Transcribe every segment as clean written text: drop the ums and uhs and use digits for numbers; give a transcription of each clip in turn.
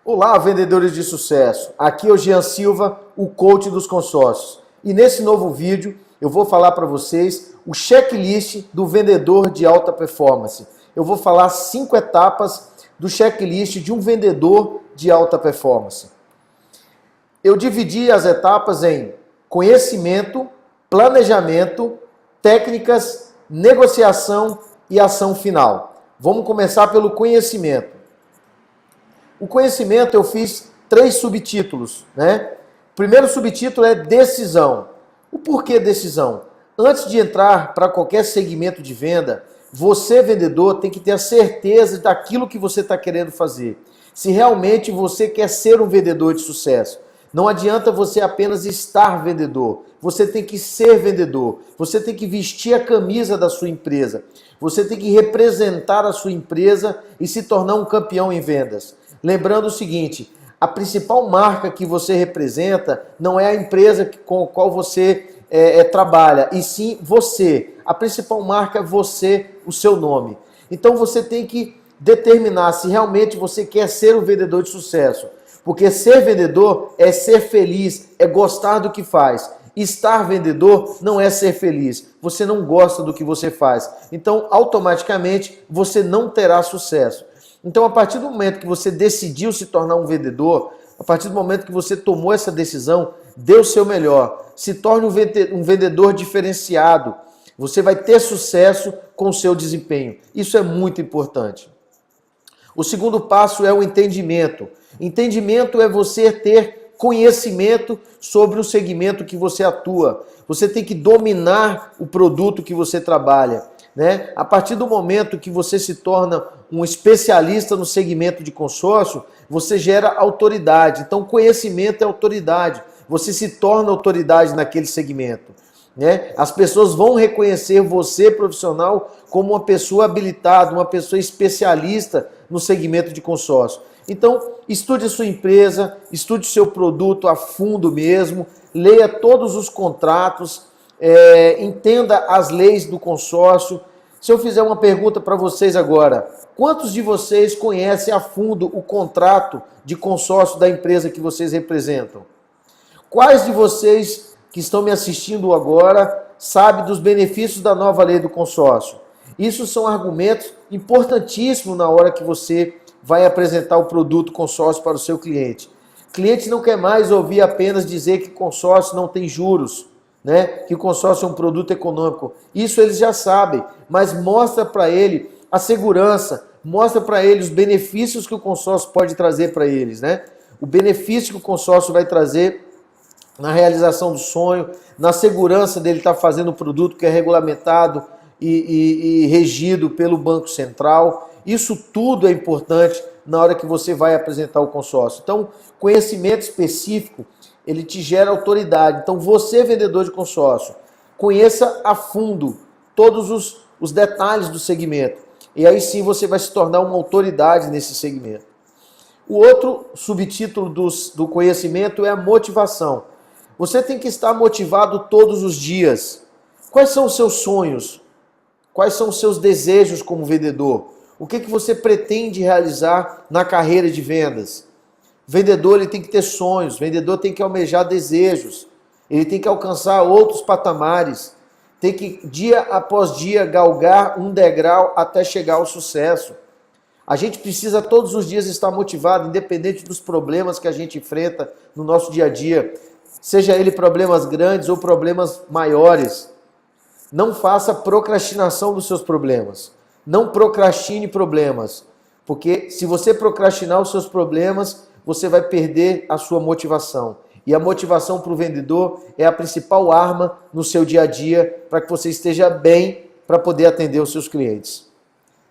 Olá, vendedores de sucesso! Aqui é o Jean Silva, o coach dos consórcios. E nesse novo vídeo eu vou falar para vocês o checklist do vendedor de alta performance. Eu vou falar 5 etapas do checklist de um vendedor de alta performance. Eu dividi as etapas em conhecimento, planejamento, técnicas, negociação e ação final. Vamos começar pelo conhecimento. O conhecimento eu fiz 3 subtítulos, né? O primeiro subtítulo é decisão. O porquê decisão? Antes de entrar para qualquer segmento de venda, você, vendedor, tem que ter a certeza daquilo que você está querendo fazer. Se realmente você quer ser um vendedor de sucesso. Não adianta você apenas estar vendedor. Você tem que ser vendedor. Você tem que vestir a camisa da sua empresa. Você tem que representar a sua empresa e se tornar um campeão em vendas. Lembrando o seguinte, a principal marca que você representa não é a empresa com a qual você trabalha, e sim você. A principal marca é você, o seu nome. Então você tem que determinar se realmente você quer ser um vendedor de sucesso. Porque ser vendedor é ser feliz, é gostar do que faz. Estar vendedor não é ser feliz. Você não gosta do que você faz. Então, automaticamente, você não terá sucesso. Então, a partir do momento que você decidiu se tornar um vendedor, a partir do momento que você tomou essa decisão, dê o seu melhor. Se torne um vendedor diferenciado. Você vai ter sucesso com o seu desempenho. Isso é muito importante. O segundo passo é o entendimento. Entendimento é você ter conhecimento sobre o segmento que você atua. Você tem que dominar o produto que você trabalha, né? A partir do momento que você se torna um especialista no segmento de consórcio, você gera autoridade. Então, conhecimento é autoridade. Você se torna autoridade naquele segmento, né? As pessoas vão reconhecer você, profissional, como uma pessoa habilitada, uma pessoa especialista no segmento de consórcio. Então, estude a sua empresa, estude o seu produto a fundo mesmo, leia todos os contratos, entenda as leis do consórcio. Se eu fizer uma pergunta para vocês agora, quantos de vocês conhecem a fundo o contrato de consórcio da empresa que vocês representam? Quais de vocês que estão me assistindo agora sabem dos benefícios da nova lei do consórcio? Isso são argumentos importantíssimos na hora que você vai apresentar o produto consórcio para o seu cliente. O cliente não quer mais ouvir apenas dizer que consórcio não tem juros, né? Que o consórcio é um produto econômico. Isso eles já sabem, mas mostra para ele a segurança, mostra para ele os benefícios que o consórcio pode trazer para eles, né? O benefício que o consórcio vai trazer na realização do sonho, na segurança dele estar fazendo o produto que é regulamentado e regido pelo Banco Central. Isso tudo é importante na hora que você vai apresentar o consórcio. Então, conhecimento específico, ele te gera autoridade. Então, você, vendedor de consórcio, conheça a fundo todos os detalhes do segmento. E aí sim você vai se tornar uma autoridade nesse segmento. O outro subtítulo do conhecimento é a motivação. Você tem que estar motivado todos os dias. Quais são os seus sonhos? Quais são os seus desejos como vendedor? O que você pretende realizar na carreira de vendas? O vendedor ele tem que ter sonhos, o vendedor tem que almejar desejos, ele tem que alcançar outros patamares, tem que dia após dia galgar um degrau até chegar ao sucesso. A gente precisa todos os dias estar motivado, independente dos problemas que a gente enfrenta no nosso dia a dia, seja ele problemas grandes ou problemas maiores. Não faça procrastinação dos seus problemas. Não procrastine problemas, porque se você procrastinar os seus problemas, você vai perder a sua motivação. E a motivação para o vendedor é a principal arma no seu dia a dia para que você esteja bem para poder atender os seus clientes.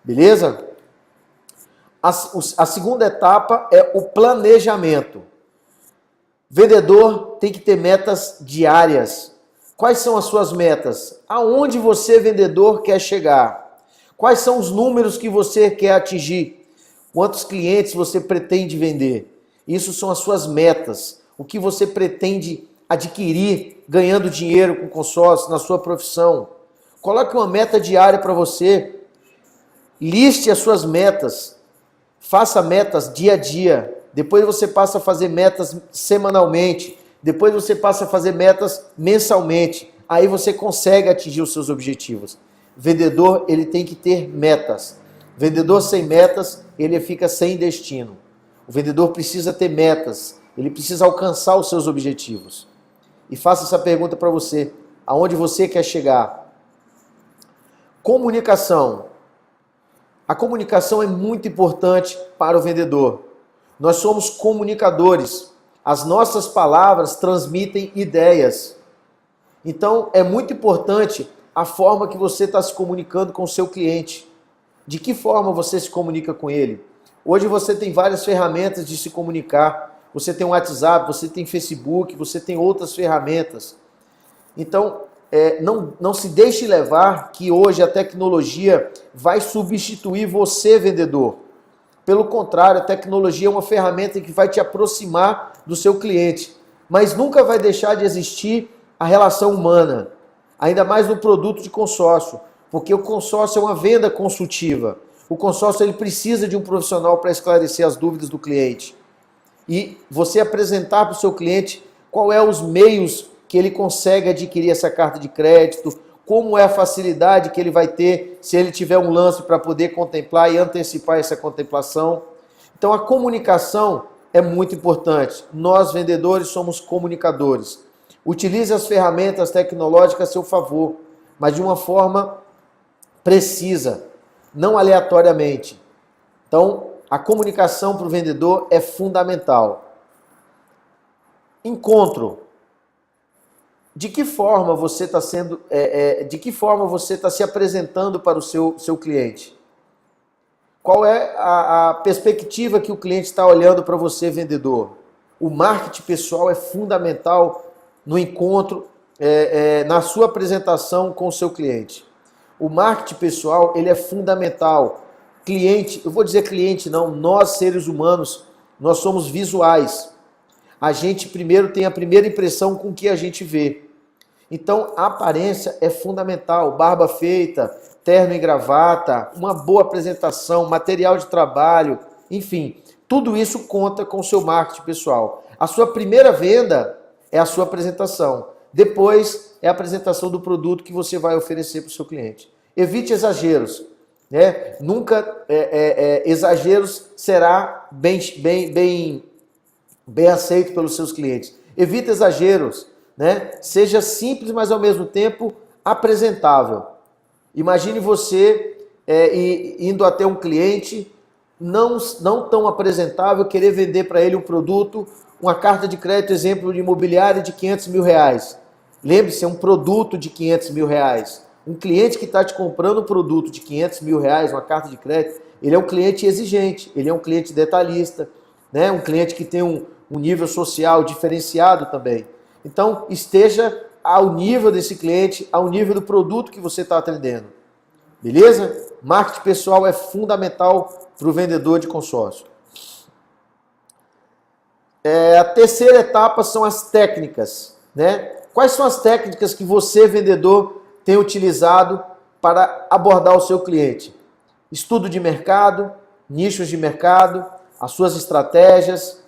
Beleza? A segunda etapa é o planejamento. Vendedor tem que ter metas diárias. Quais são as suas metas? Aonde você, vendedor, quer chegar? Quais são os números que você quer atingir? Quantos clientes você pretende vender? Isso são as suas metas. O que você pretende adquirir ganhando dinheiro com consórcio na sua profissão? Coloque uma meta diária para você. Liste as suas metas. Faça metas dia a dia. depois você passa a fazer metas semanalmente, depois você passa a fazer metas mensalmente. Aí você consegue atingir os seus objetivos. Vendedor, ele tem que ter metas. Vendedor sem metas, ele fica sem destino. O vendedor precisa ter metas, ele precisa alcançar os seus objetivos. E faço essa pergunta para você, aonde você quer chegar? Comunicação. A comunicação é muito importante para o vendedor. Nós somos comunicadores. As nossas palavras transmitem ideias. Então, é muito importante a forma que você está se comunicando com o seu cliente. De que forma você se comunica com ele? Hoje você tem várias ferramentas de se comunicar. Você tem o WhatsApp, você tem Facebook, você tem outras ferramentas. Então, não se deixe levar que hoje a tecnologia vai substituir você, vendedor. Pelo contrário, a tecnologia é uma ferramenta que vai te aproximar do seu cliente. Mas nunca vai deixar de existir a relação humana. Ainda mais no produto de consórcio. Porque o consórcio é uma venda consultiva. O consórcio ele precisa de um profissional para esclarecer as dúvidas do cliente. E você apresentar para o seu cliente qual é os meios que ele consegue adquirir essa carta de crédito, como é a facilidade que ele vai ter se ele tiver um lance para poder contemplar e antecipar essa contemplação. Então a comunicação é muito importante. Nós, vendedores, somos comunicadores. Utilize as ferramentas tecnológicas a seu favor, mas de uma forma precisa, não aleatoriamente. Então, a comunicação para o vendedor é fundamental. Encontro. De que forma você está se apresentando para o seu cliente? Qual é a perspectiva que o cliente está olhando para você, vendedor? O marketing pessoal é fundamental no encontro, na sua apresentação com o seu cliente. O marketing pessoal, ele é fundamental. Cliente, eu vou dizer cliente não, nós seres humanos, nós somos visuais. A gente primeiro tem a primeira impressão com o que a gente vê. Então, a aparência é fundamental. Barba feita, terno e gravata, uma boa apresentação, material de trabalho, enfim, tudo isso conta com o seu marketing pessoal. A sua primeira venda é a sua apresentação. Depois é a apresentação do produto que você vai oferecer para o seu cliente. Evite exageros. Né? Nunca exageros será bem aceito pelos seus clientes. Evite exageros. Né? Seja simples, mas ao mesmo tempo apresentável. Imagine você indo até um cliente não tão apresentável, querer vender para ele um produto, uma carta de crédito, exemplo, de imobiliária de 500 mil reais. Lembre-se, é um produto de 500 mil reais. Um cliente que está te comprando um produto de 500 mil reais, uma carta de crédito, ele é um cliente exigente, ele é um cliente detalhista, né? Um cliente que tem um nível social diferenciado também. Então, esteja ao nível desse cliente, ao nível do produto que você está atendendo. Beleza? Marketing pessoal é fundamental para o vendedor de consórcio. A terceira etapa são as técnicas. Né? Quais são as técnicas que você, vendedor, tem utilizado para abordar o seu cliente? Estudo de mercado, nichos de mercado, as suas estratégias.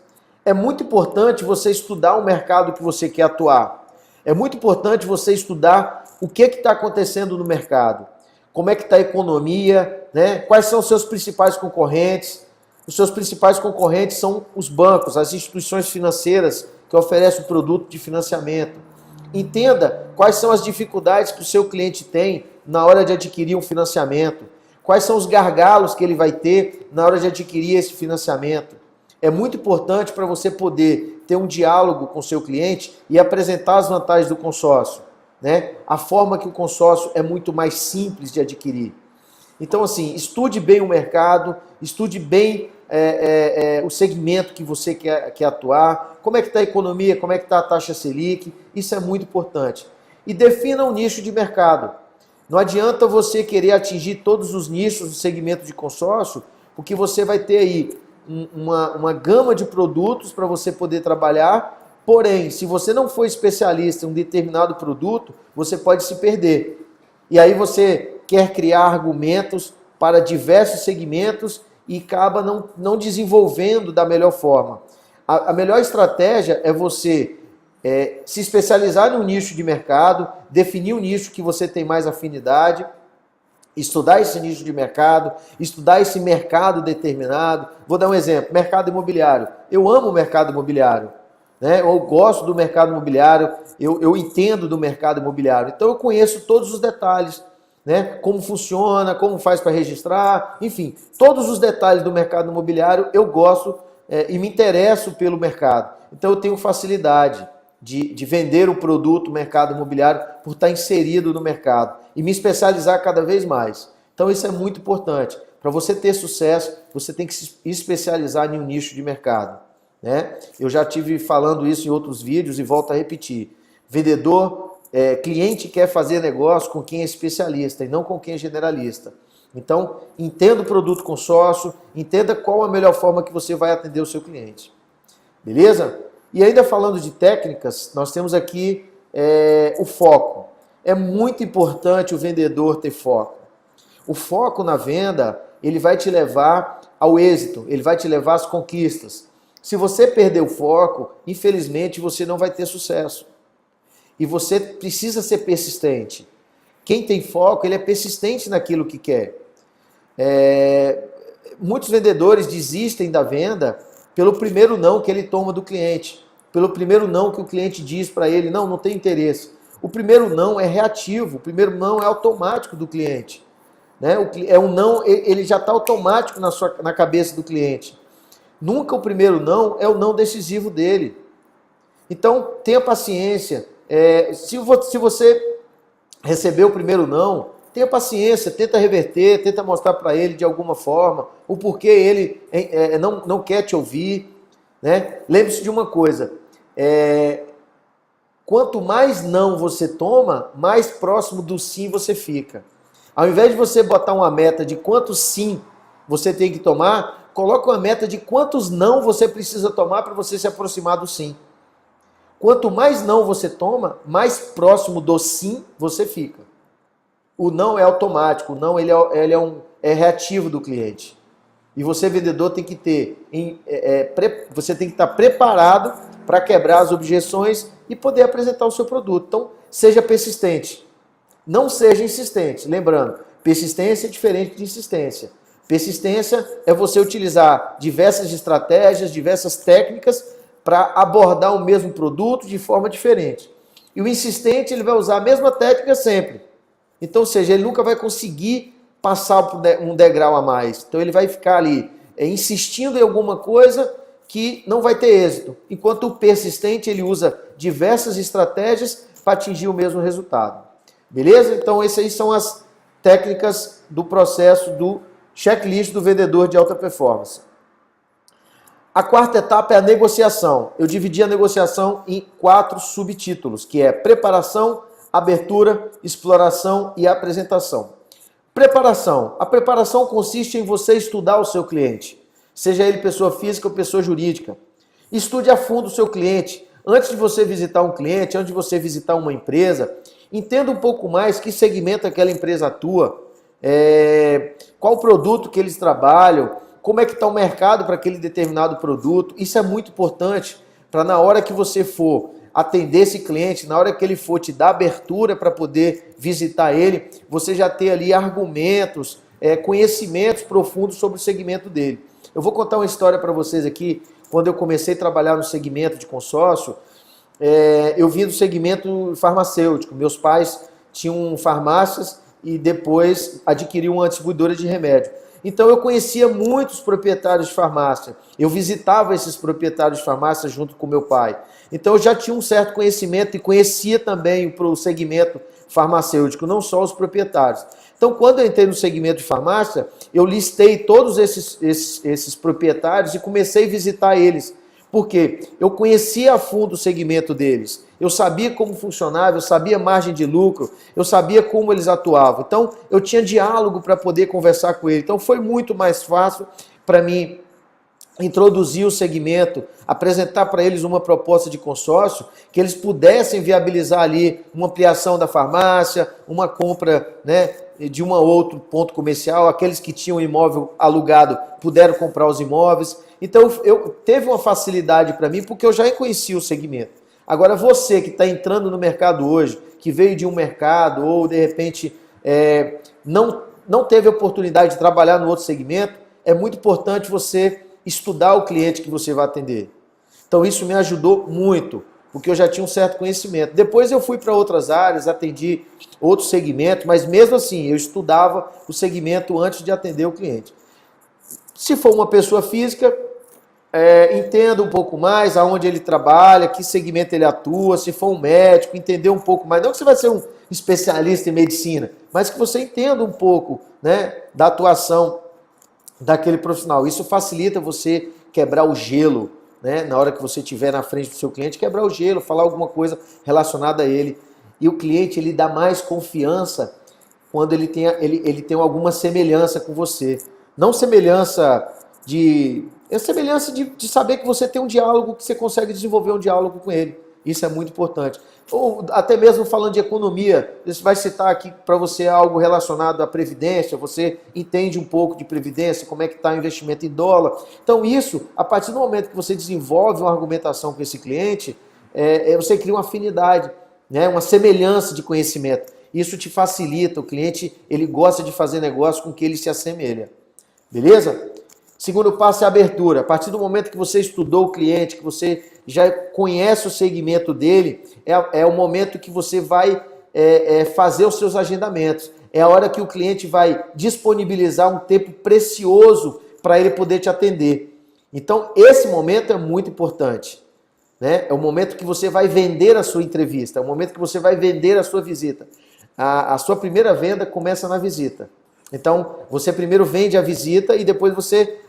É muito importante você estudar o mercado que você quer atuar. É muito importante você estudar o que está acontecendo no mercado. Como é que está a economia, né? Quais são os seus principais concorrentes. Os seus principais concorrentes são os bancos, as instituições financeiras que oferecem o produto de financiamento. Entenda quais são as dificuldades que o seu cliente tem na hora de adquirir um financiamento. Quais são os gargalos que ele vai ter na hora de adquirir esse financiamento. É muito importante para você poder ter um diálogo com o seu cliente e apresentar as vantagens do consórcio. Né? A forma que o consórcio é muito mais simples de adquirir. Então, assim, estude bem o mercado, estude bem o segmento que você quer atuar, como é que está a economia, como é que está a taxa Selic, isso é muito importante. E defina um nicho de mercado. Não adianta você querer atingir todos os nichos do segmento de consórcio, porque você vai ter aí uma gama de produtos para você poder trabalhar, porém, se você não for especialista em um determinado produto, você pode se perder. E aí você quer criar argumentos para diversos segmentos e acaba não desenvolvendo da melhor forma. A melhor estratégia é você se especializar no nicho de mercado, definir o nicho que você tem mais afinidade, estudar esse nicho de mercado, estudar esse mercado determinado. Vou dar um exemplo, mercado imobiliário. Eu amo o mercado imobiliário, né? Eu gosto do mercado imobiliário, eu entendo do mercado imobiliário. Então eu conheço todos os detalhes, né? Como funciona, como faz para registrar, enfim, todos os detalhes do mercado imobiliário eu gosto e me interesso pelo mercado. Então eu tenho facilidade de vender o produto no mercado imobiliário por estar inserido no mercado e me especializar cada vez mais. Então isso é muito importante. Para você ter sucesso, você tem que se especializar em um nicho de mercado, né? Eu já tive falando isso em outros vídeos e volto a repetir. Cliente quer fazer negócio com quem é especialista e não com quem é generalista. Então, entenda o produto consórcio, entenda qual a melhor forma que você vai atender o seu cliente. Beleza? E ainda falando de técnicas, nós temos aqui o foco. É muito importante o vendedor ter foco. O foco na venda, ele vai te levar ao êxito, ele vai te levar às conquistas. Se você perder o foco, infelizmente você não vai ter sucesso. E você precisa ser persistente. Quem tem foco, ele é persistente naquilo que quer. Muitos vendedores desistem da venda pelo primeiro não que ele toma do cliente, pelo primeiro não que o cliente diz para ele, não tem interesse. O primeiro não é reativo, o primeiro não é automático do cliente, né? É um não, ele já está automático na cabeça do cliente. Nunca o primeiro não é o não decisivo dele. Então, tenha paciência. Se você receber o primeiro não, tenha paciência, tenta reverter, tenta mostrar para ele de alguma forma o porquê ele não quer te ouvir, né? Lembre-se de uma coisa, quanto mais não você toma, mais próximo do sim você fica. Ao invés de você botar uma meta de quantos sim você tem que tomar, coloca uma meta de quantos não você precisa tomar para você se aproximar do sim. Quanto mais não você toma, mais próximo do sim você fica. O não é automático, o não ele é reativo do cliente. E você, vendedor, tem que você tem que estar preparado para quebrar as objeções e poder apresentar o seu produto. Então, seja persistente. Não seja insistente. Lembrando, persistência é diferente de insistência. Persistência é você utilizar diversas estratégias, diversas técnicas para abordar o mesmo produto de forma diferente. E o insistente, ele vai usar a mesma técnica sempre. Então, ou seja, ele nunca vai conseguir passar por um degrau a mais. Então, ele vai ficar ali insistindo em alguma coisa que não vai ter êxito. Enquanto o persistente, ele usa diversas estratégias para atingir o mesmo resultado. Beleza? Então, essas aí são as técnicas do processo do checklist do vendedor de alta performance. A quarta etapa é a negociação. Eu dividi a negociação em 4 subtítulos, que é preparação, abertura, exploração e apresentação. Preparação. A preparação consiste em você estudar o seu cliente, seja ele pessoa física ou pessoa jurídica. Estude a fundo o seu cliente. Antes de você visitar um cliente, antes de você visitar uma empresa, entenda um pouco mais que segmento aquela empresa atua, qual produto que eles trabalham, como é que está o mercado para aquele determinado produto. Isso é muito importante para na hora que você for atender esse cliente, na hora que ele for te dar abertura para poder visitar ele, você já ter ali argumentos, conhecimentos profundos sobre o segmento dele. Eu vou contar uma história para vocês aqui. Quando eu comecei a trabalhar no segmento de consórcio, eu vim do segmento farmacêutico. Meus pais tinham farmácias e depois adquiriram uma distribuidora de remédio. Então eu conhecia muitos proprietários de farmácia. Eu visitava esses proprietários de farmácia junto com meu pai. Então eu já tinha um certo conhecimento e conhecia também o segmento farmacêutico, não só os proprietários. Então quando eu entrei no segmento de farmácia, eu listei todos esses proprietários e comecei a visitar eles. Porque eu conhecia a fundo o segmento deles. Eu sabia como funcionava, eu sabia a margem de lucro, eu sabia como eles atuavam. Então, eu tinha diálogo para poder conversar com ele. Então, foi muito mais fácil para mim introduzir o segmento, apresentar para eles uma proposta de consórcio, que eles pudessem viabilizar ali uma ampliação da farmácia, uma compra, né, de um outro ponto comercial, aqueles que tinham imóvel alugado puderam comprar os imóveis. Então teve uma facilidade para mim porque eu já conhecia o segmento. Agora você que está entrando no mercado hoje, que veio de um mercado ou de repente não teve oportunidade de trabalhar no outro segmento, é muito importante você estudar o cliente que você vai atender. Então isso me ajudou muito, porque eu já tinha um certo conhecimento. Depois eu fui para outras áreas, atendi outros segmentos, mas mesmo assim eu estudava o segmento antes de atender o cliente. Se for uma pessoa física, entenda um pouco mais aonde ele trabalha, que segmento ele atua, se for um médico, entender um pouco mais. Não que você vai ser um especialista em medicina, mas que você entenda um pouco, né, da atuação daquele profissional. Isso facilita você quebrar o gelo, né? Na hora que você estiver na frente do seu cliente, quebrar o gelo, falar alguma coisa relacionada a ele. E o cliente, ele dá mais confiança quando ele tem alguma semelhança com você. Não semelhança de... É semelhança de saber que você tem um diálogo, que você consegue desenvolver um diálogo com ele. Isso é muito importante. Ou até mesmo falando de economia, isso vai citar aqui para você algo relacionado à previdência, você entende um pouco de previdência, como é que está o investimento em dólar. Então isso, a partir do momento que você desenvolve uma argumentação com esse cliente, você cria uma afinidade, né? Uma semelhança de conhecimento. Isso te facilita, o cliente ele gosta de fazer negócio com que ele se assemelha. Beleza? Segundo passo é a abertura. A partir do momento que você estudou o cliente, que você já conhece o segmento dele, é o momento que você vai fazer os seus agendamentos. É a hora que o cliente vai disponibilizar um tempo precioso para ele poder te atender. Então, esse momento é muito importante, né? É o momento que você vai vender a sua entrevista, é o momento que você vai vender a sua visita. A sua primeira venda começa na visita. Então, você primeiro vende a visita e depois você,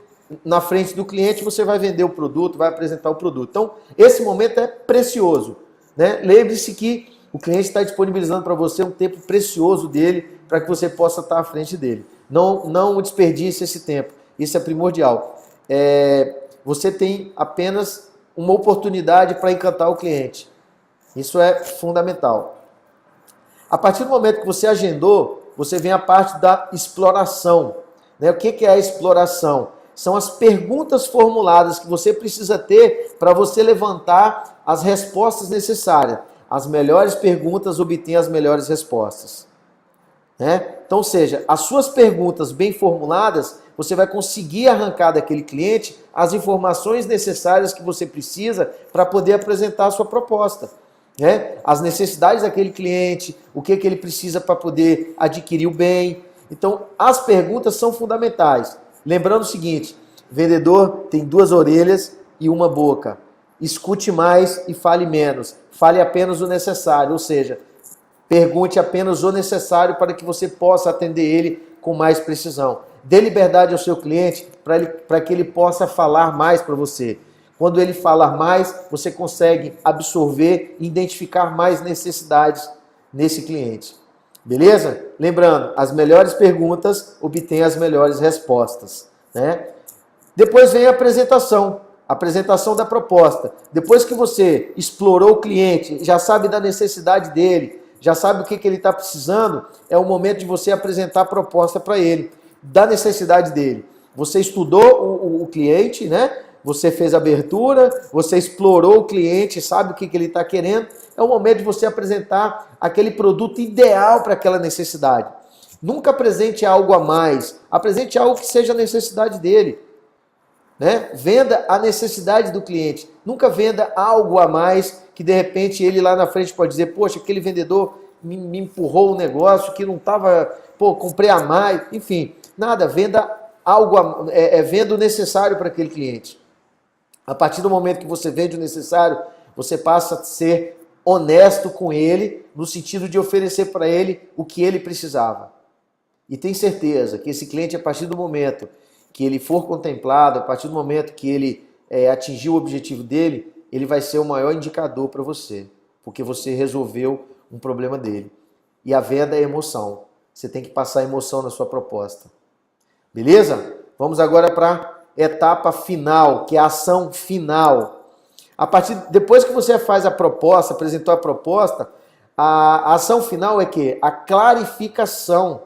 na frente do cliente, você vai vender o produto, vai apresentar o produto. Então, esse momento é precioso, né? Lembre-se que o cliente está disponibilizando para você um tempo precioso dele para que você possa estar à frente dele. Não desperdice esse tempo. Isso é primordial. Você tem apenas uma oportunidade para encantar o cliente. Isso é fundamental. A partir do momento que você agendou, você vem a parte da exploração, né? O que é a exploração? São as perguntas formuladas que você precisa ter para você levantar as respostas necessárias. As melhores perguntas obtêm as melhores respostas, né? Então, ou seja, as suas perguntas bem formuladas, você vai conseguir arrancar daquele cliente as informações necessárias que você precisa para poder apresentar a sua proposta, né? As necessidades daquele cliente, o que ele precisa para poder adquirir o bem. Então, as perguntas são fundamentais. Lembrando o seguinte, vendedor tem 2 orelhas e uma boca. Escute mais e fale menos. Fale apenas o necessário, ou seja, pergunte apenas o necessário para que você possa atender ele com mais precisão. Dê liberdade ao seu cliente para que ele possa falar mais para você. Quando ele falar mais, você consegue absorver e identificar mais necessidades nesse cliente. Beleza? Lembrando, as melhores perguntas obtêm as melhores respostas, né? Depois vem a apresentação da proposta. Depois que você explorou o cliente, já sabe da necessidade dele, já sabe o que ele está precisando, é o momento de você apresentar a proposta para ele, da necessidade dele. Você estudou o cliente, né? Você fez a abertura, você explorou o cliente, sabe o que ele está querendo. É o momento de você apresentar aquele produto ideal para aquela necessidade. Nunca apresente algo a mais, apresente algo que seja a necessidade dele, né? Venda a necessidade do cliente. Nunca venda algo a mais que de repente ele lá na frente pode dizer, poxa, aquele vendedor me empurrou um negócio que não estava, comprei a mais. Enfim, nada, venda algo, venda o necessário para aquele cliente. A partir do momento que você vende o necessário, você passa a ser honesto com ele, no sentido de oferecer para ele o que ele precisava. E tem certeza que esse cliente, a partir do momento que ele for contemplado, a partir do momento que ele atingir o objetivo dele, ele vai ser o maior indicador para você, porque você resolveu um problema dele. E a venda é emoção. Você tem que passar emoção na sua proposta. Beleza? Vamos agora para etapa final, que é a ação final. Depois que você faz a proposta, apresentou a proposta, a ação final é que a clarificação.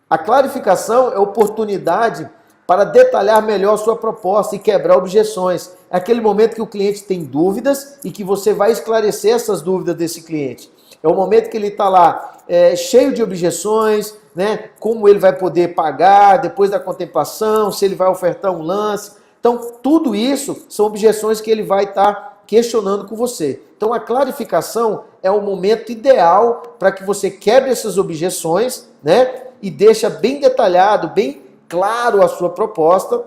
A clarificação é oportunidade para detalhar melhor sua proposta e quebrar objeções. É aquele momento que o cliente tem dúvidas e que você vai esclarecer essas dúvidas desse cliente. É o momento que ele está lá cheio de objeções, né? Como ele vai poder pagar depois da contemplação, se ele vai ofertar um lance. Então, tudo isso são objeções que ele vai estar questionando com você. Então, a clarificação é o momento ideal para que você quebre essas objeções, né? E deixa bem detalhado, bem claro a sua proposta,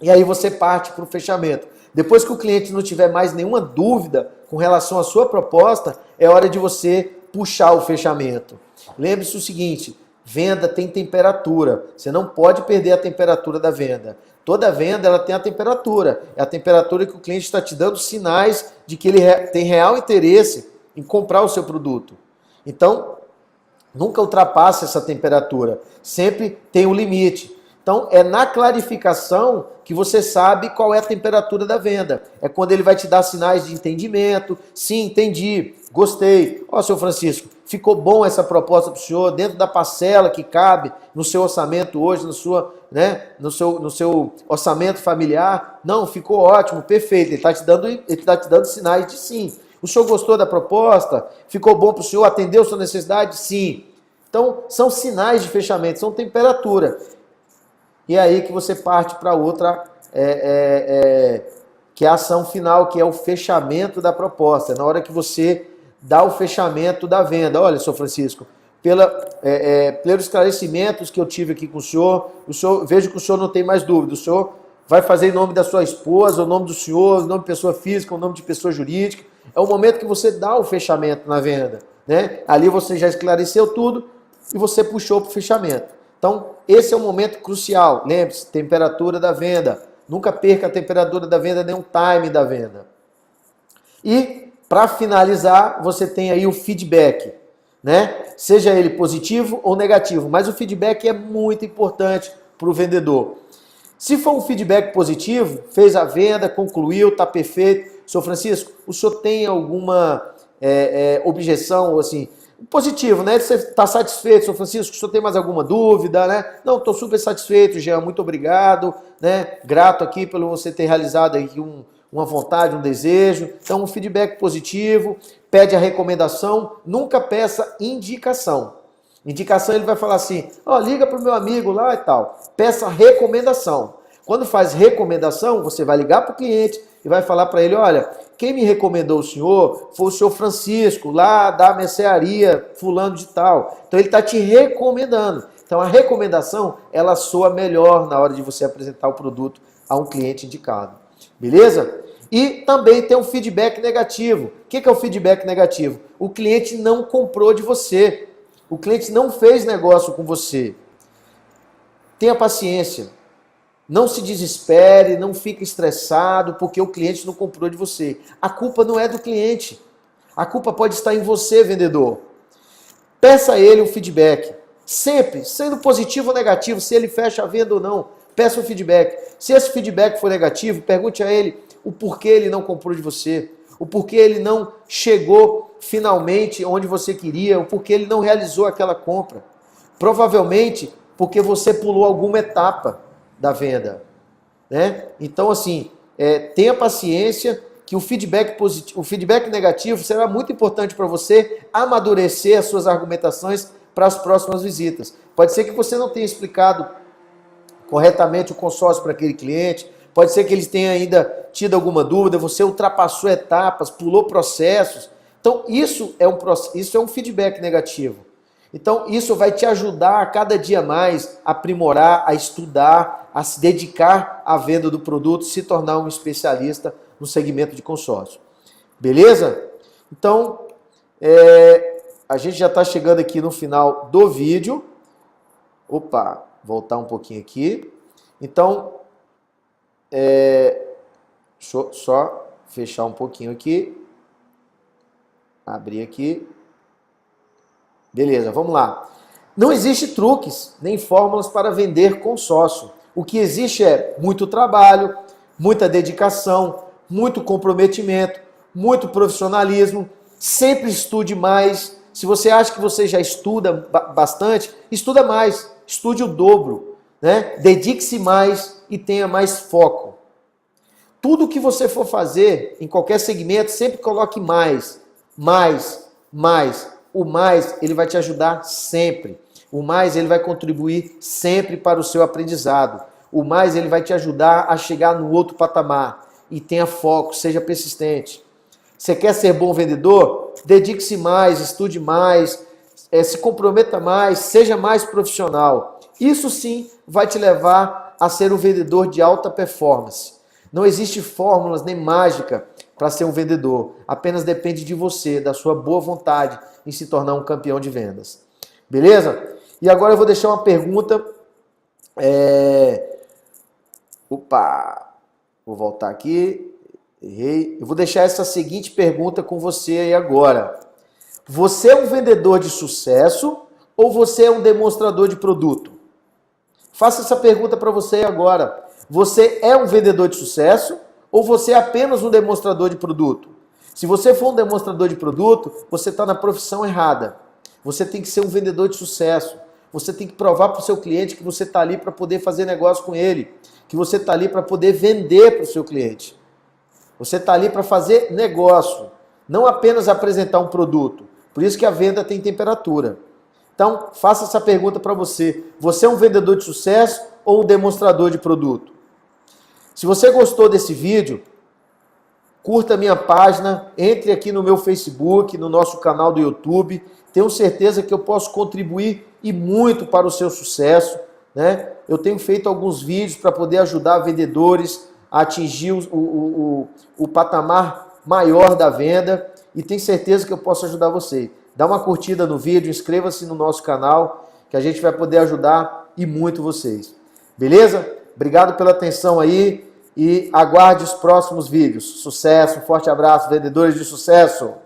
e aí você parte para o fechamento. Depois que o cliente não tiver mais nenhuma dúvida com relação à sua proposta, é hora de você puxar o fechamento. Lembre-se o seguinte, venda tem temperatura, você não pode perder a temperatura da venda. Toda venda ela tem a temperatura, é a temperatura que o cliente está te dando sinais de que ele tem real interesse em comprar o seu produto. Então, nunca ultrapasse essa temperatura, sempre tem um limite. Então, é na clarificação que você sabe qual é a temperatura da venda. É quando ele vai te dar sinais de entendimento. Sim, entendi, gostei. Ó, seu Francisco, ficou bom essa proposta para o senhor, dentro da parcela que cabe no seu orçamento hoje, no seu orçamento familiar. Não, ficou ótimo, perfeito. Ele está te dando sinais de sim. O senhor gostou da proposta? Ficou bom para o senhor? Atendeu sua necessidade? Sim. Então, são sinais de fechamento, são temperatura. E aí que você parte para outra, que é a ação final, que é o fechamento da proposta. Na hora que você dá o fechamento da venda. Olha, senhor Francisco, pelos esclarecimentos que eu tive aqui com o senhor, vejo que o senhor não tem mais dúvida. O senhor vai fazer em nome da sua esposa, o nome do senhor, o nome de pessoa física, o nome de pessoa jurídica. É o momento que você dá o fechamento na venda, né? Ali você já esclareceu tudo e você puxou para o fechamento. Então, esse é o momento crucial. Lembre-se, temperatura da venda. Nunca perca a temperatura da venda, nem o time da venda. E, para finalizar, você tem aí o feedback, né? Seja ele positivo ou negativo, mas o feedback é muito importante para o vendedor. Se for um feedback positivo, fez a venda, concluiu, está perfeito. Senhor Francisco, o senhor tem alguma objeção, assim, positivo, né? Você está satisfeito, senhor Francisco? O senhor tem mais alguma dúvida, né? Não, estou super satisfeito, Jean, muito obrigado, né? Grato aqui pelo você ter realizado aqui uma vontade, um desejo. Então, um feedback positivo, pede a recomendação, nunca peça indicação. Indicação ele vai falar assim, ó, liga para o meu amigo lá e tal. Peça recomendação. Quando faz recomendação, você vai ligar para o cliente e vai falar para ele, olha, quem me recomendou o senhor foi o senhor Francisco, lá da mercearia fulano de tal. Então ele está te recomendando. Então a recomendação, ela soa melhor na hora de você apresentar o produto a um cliente indicado. Beleza? E também tem um feedback negativo. O que é o feedback negativo? O cliente não comprou de você. O cliente não fez negócio com você. Tenha paciência. Não se desespere, não fique estressado porque o cliente não comprou de você. A culpa não é do cliente. A culpa pode estar em você, vendedor. Peça a ele um feedback. Sempre, sendo positivo ou negativo, se ele fecha a venda ou não, peça um feedback. Se esse feedback for negativo, pergunte a ele o porquê ele não comprou de você, o porquê ele não chegou finalmente onde você queria, o porquê ele não realizou aquela compra. Provavelmente porque você pulou alguma etapa da venda, né? Então, assim, tenha paciência que o feedback positivo, o feedback negativo será muito importante para você amadurecer as suas argumentações para as próximas visitas. Pode ser que você não tenha explicado corretamente o consórcio para aquele cliente, pode ser que eles tenham ainda tido alguma dúvida, você ultrapassou etapas, pulou processos. Então, isso é um feedback negativo. Então, isso vai te ajudar a cada dia mais a aprimorar, a estudar, a se dedicar à venda do produto, se tornar um especialista no segmento de consórcio. Beleza? Então, a gente já está chegando aqui no final do vídeo. Opa, voltar um pouquinho aqui. Então, deixa eu só fechar um pouquinho aqui. Abrir aqui. Beleza, vamos lá. Não existe truques nem fórmulas para vender consórcio. O que existe é muito trabalho, muita dedicação, muito comprometimento, muito profissionalismo. Sempre estude mais. Se você acha que você já estuda bastante, estuda mais, estude o dobro, né? Dedique-se mais e tenha mais foco. Tudo que você for fazer em qualquer segmento, sempre coloque mais, mais, mais. O mais, ele vai te ajudar sempre. O mais, ele vai contribuir sempre para o seu aprendizado. O mais, ele vai te ajudar a chegar no outro patamar. E tenha foco, seja persistente. Você quer ser bom vendedor? Dedique-se mais, estude mais, se comprometa mais, seja mais profissional. Isso sim vai te levar a ser um vendedor de alta performance. Não existe fórmulas nem mágica para ser um vendedor. Apenas depende de você, da sua boa vontade em se tornar um campeão de vendas. Beleza? E agora eu vou deixar uma pergunta. Vou voltar aqui. Errei. Eu vou deixar essa seguinte pergunta com você aí agora. Você é um vendedor de sucesso ou você é um demonstrador de produto? Faça essa pergunta para você aí agora. Você é um vendedor de sucesso ou você é apenas um demonstrador de produto? Se você for um demonstrador de produto, você está na profissão errada. Você tem que ser um vendedor de sucesso. Você tem que provar para o seu cliente que você está ali para poder fazer negócio com ele. Que você está ali para poder vender para o seu cliente. Você está ali para fazer negócio, não apenas apresentar um produto. Por isso que a venda tem temperatura. Então, faça essa pergunta para você. Você é um vendedor de sucesso ou um demonstrador de produto? Se você gostou desse vídeo, curta a minha página, entre aqui no meu Facebook, no nosso canal do YouTube. Tenho certeza que eu posso contribuir e muito para o seu sucesso, né? Eu tenho feito alguns vídeos para poder ajudar vendedores a atingir o patamar maior da venda e tenho certeza que eu posso ajudar você. Dá uma curtida no vídeo, inscreva-se no nosso canal, que a gente vai poder ajudar e muito vocês. Beleza? Obrigado pela atenção aí e aguarde os próximos vídeos. Sucesso, um forte abraço, vendedores de sucesso!